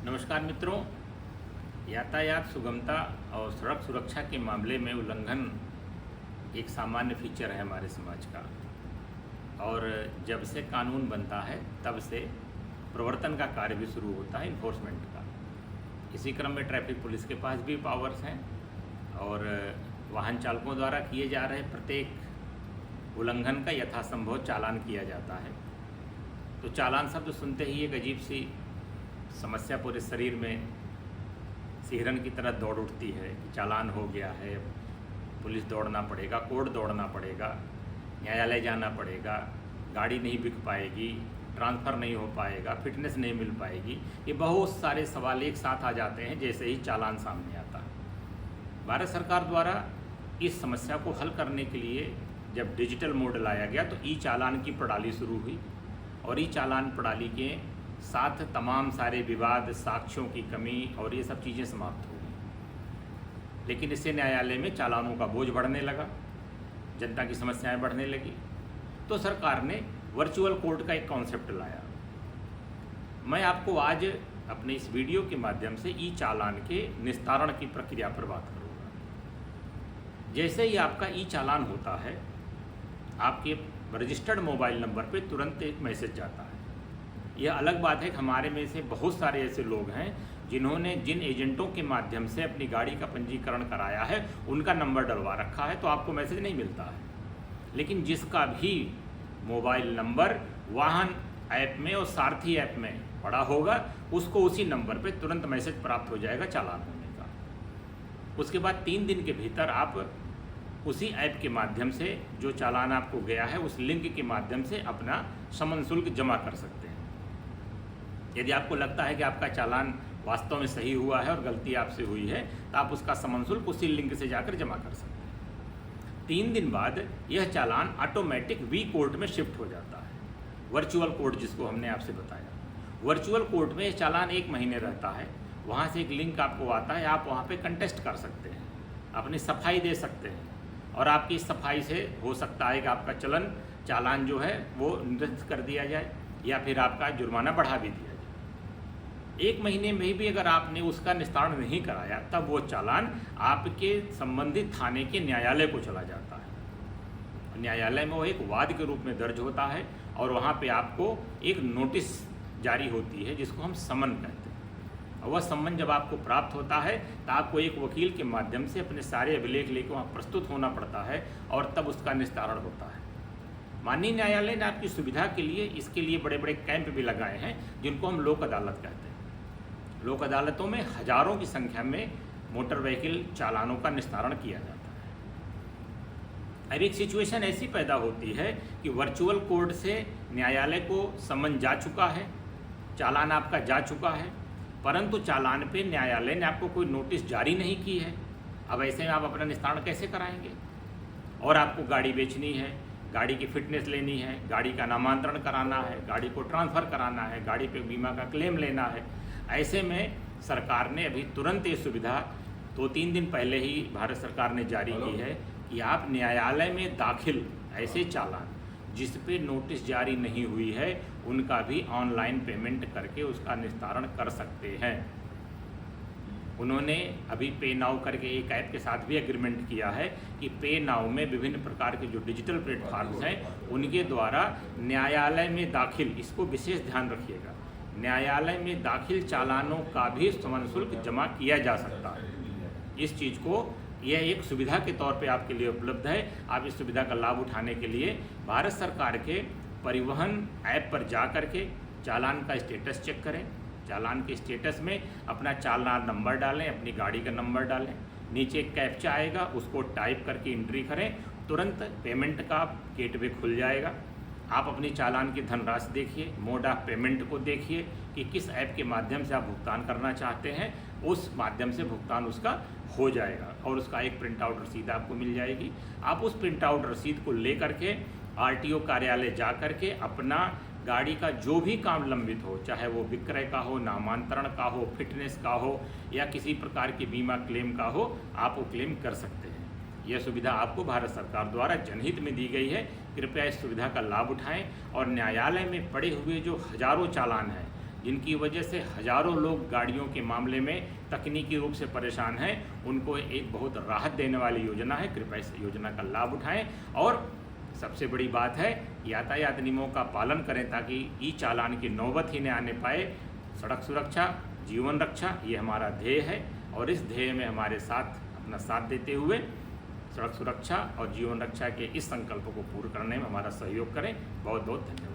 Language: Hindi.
नमस्कार मित्रों। यातायात सुगमता और सड़क सुरक्षा के मामले में उल्लंघन एक सामान्य फीचर है हमारे समाज का। और जब से कानून बनता है तब से प्रवर्तन का कार्य भी शुरू होता है, इन्फोर्समेंट का। इसी क्रम में ट्रैफिक पुलिस के पास भी पावर्स हैं और वाहन चालकों द्वारा किए जा रहे प्रत्येक उल्लंघन का यथासंभव चालान किया जाता है। तो चालान शब्द सुनते ही एक अजीब सी समस्या पूरे शरीर में सिहरन की तरह दौड़ उठती है कि चालान हो गया है, पुलिस दौड़ना पड़ेगा, कोर्ट दौड़ना पड़ेगा, न्यायालय जाना पड़ेगा, गाड़ी नहीं बिक पाएगी, ट्रांसफ़र नहीं हो पाएगा, फिटनेस नहीं मिल पाएगी। ये बहुत सारे सवाल एक साथ आ जाते हैं जैसे ही चालान सामने आता है। भारत सरकार द्वारा इस समस्या को हल करने के लिए जब डिजिटल मोड लाया गया तो ई चालान की प्रणाली शुरू हुई और ई चालान प्रणाली के साथ तमाम सारे विवाद, साक्ष्यों की कमी और ये सब चीज़ें समाप्त हो गई। लेकिन इससे न्यायालय में चालानों का बोझ बढ़ने लगा, जनता की समस्याएं बढ़ने लगी। तो सरकार ने वर्चुअल कोर्ट का एक कॉन्सेप्ट लाया। मैं आपको आज अपने इस वीडियो के माध्यम से ई चालान के निस्तारण की प्रक्रिया पर बात करूँगा। जैसे ही आपका ई चालान होता है, आपके रजिस्टर्ड मोबाइल नंबर पर तुरंत एक मैसेज जाता है। यह अलग बात है कि हमारे में से बहुत सारे ऐसे लोग हैं जिन्होंने जिन एजेंटों के माध्यम से अपनी गाड़ी का पंजीकरण कराया है उनका नंबर डलवा रखा है, तो आपको मैसेज नहीं मिलता है। लेकिन जिसका भी मोबाइल नंबर वाहन ऐप में और सारथी ऐप में पड़ा होगा, उसको उसी नंबर पे तुरंत मैसेज प्राप्त हो जाएगा चालान होने का। उसके बाद 3 दिन के भीतर आप उसी ऐप के माध्यम से जो चालान आपको गया है उस लिंक के माध्यम से अपना समन शुल्क जमा कर सकते हैं। यदि आपको लगता है कि आपका चालान वास्तव में सही हुआ है और गलती आपसे हुई है तो आप उसका समन शुल्क उसी लिंक से जाकर जमा कर सकते हैं। 3 दिन बाद यह चालान ऑटोमेटिक वी कोर्ट में शिफ्ट हो जाता है, वर्चुअल कोर्ट जिसको हमने आपसे बताया। वर्चुअल कोर्ट में यह चालान 1 महीने रहता है। वहाँ से एक लिंक आपको आता है, आप वहाँ पे कंटेस्ट कर सकते हैं, अपनी सफाई दे सकते हैं और आपकी सफाई से हो सकता है कि आपका चालान जो है वो निरस्त कर दिया जाए या फिर आपका जुर्माना बढ़ा भी दिया जाए। 1 महीने में भी अगर आपने उसका निस्तारण नहीं कराया तब वो चालान आपके संबंधित थाने के न्यायालय को चला जाता है। न्यायालय में वो एक वाद के रूप में दर्ज होता है और वहाँ पे आपको एक नोटिस जारी होती है जिसको हम समन कहते हैं। और वह समन जब आपको प्राप्त होता है तो आपको एक वकील के माध्यम से अपने सारे अभिलेख लेकर वहाँ प्रस्तुत होना पड़ता है और तब उसका निस्तारण होता है। माननीय न्यायालय ने आपकी सुविधा के लिए इसके लिए बड़े बड़े कैंप भी लगाए हैं जिनको हम लोक अदालत कहते हैं। लोक अदालतों में हजारों की संख्या में मोटर व्हीकल चालानों का निस्तारण किया जाता है। अब एक सिचुएशन ऐसी पैदा होती है कि वर्चुअल कोर्ट से न्यायालय को समन जा चुका है, चालान आपका जा चुका है, परंतु चालान पे न्यायालय ने आपको कोई नोटिस जारी नहीं की है। अब ऐसे में आप अपना निस्तारण कैसे कराएंगे? और आपको गाड़ी बेचनी है, गाड़ी की फिटनेस लेनी है, गाड़ी का नामांतरण कराना है, गाड़ी को ट्रांसफ़र कराना है, गाड़ी पे बीमा का क्लेम लेना है। ऐसे में सरकार ने अभी तुरंत ये सुविधा 2-3 दिन पहले ही भारत सरकार ने जारी की है कि आप न्यायालय में दाखिल ऐसे चालान जिस पे नोटिस जारी नहीं हुई है उनका भी ऑनलाइन पेमेंट करके उसका निस्तारण कर सकते हैं। उन्होंने अभी पे नाउ करके एक ऐप के साथ भी एग्रीमेंट किया है कि पे नाउ में विभिन्न प्रकार के जो डिजिटल प्लेटफॉर्म्स हैं उनके द्वारा न्यायालय में दाखिल, इसको विशेष ध्यान रखिएगा, न्यायालय में दाखिल चालानों का भी समन शुल्क जमा किया जा सकता है। इस चीज़ को यह एक सुविधा के तौर पे आपके लिए उपलब्ध है। आप इस सुविधा का लाभ उठाने के लिए भारत सरकार के परिवहन ऐप पर जा कर के चालान का स्टेटस चेक करें। चालान के स्टेटस में अपना चालान नंबर डालें, अपनी गाड़ी का नंबर डालें, नीचे एक कैप्चा आएगा उसको टाइप करके एंट्री करें, तुरंत पेमेंट का गेटवे खुल जाएगा। आप अपनी चालान की धनराशि देखिए, मोड ऑफ पेमेंट को देखिए कि किस ऐप के माध्यम से आप भुगतान करना चाहते हैं, उस माध्यम से भुगतान उसका हो जाएगा और उसका एक प्रिंट आउट रसीद आपको मिल जाएगी। आप उस प्रिंट आउट रसीद को ले करके आरटीओ कार्यालय जा कर के अपना गाड़ी का जो भी काम लंबित हो, चाहे वो विक्रय का हो, नामांतरण का हो, फिटनेस का हो या किसी प्रकार की बीमा क्लेम का हो, आप वो क्लेम कर सकते हैं। यह सुविधा आपको भारत सरकार द्वारा जनहित में दी गई है। कृपया इस सुविधा का लाभ उठाएं और न्यायालय में पड़े हुए जो हजारों चालान हैं जिनकी वजह से हज़ारों लोग गाड़ियों के मामले में तकनीकी रूप से परेशान हैं, उनको एक बहुत राहत देने वाली योजना है। कृपया इस योजना का लाभ उठाएं और सबसे बड़ी बात है, यातायात नियमों का पालन करें ताकि ई चालान की नौबत ही न आने पाए। सड़क सुरक्षा, जीवन रक्षा, ये हमारा ध्येय है और इस ध्येय में हमारे साथ अपना साथ देते हुए सड़क सुरक्षा और जीवन रक्षा के इस संकल्प को पूर्ण करने में हमारा सहयोग करें। बहुत बहुत धन्यवाद।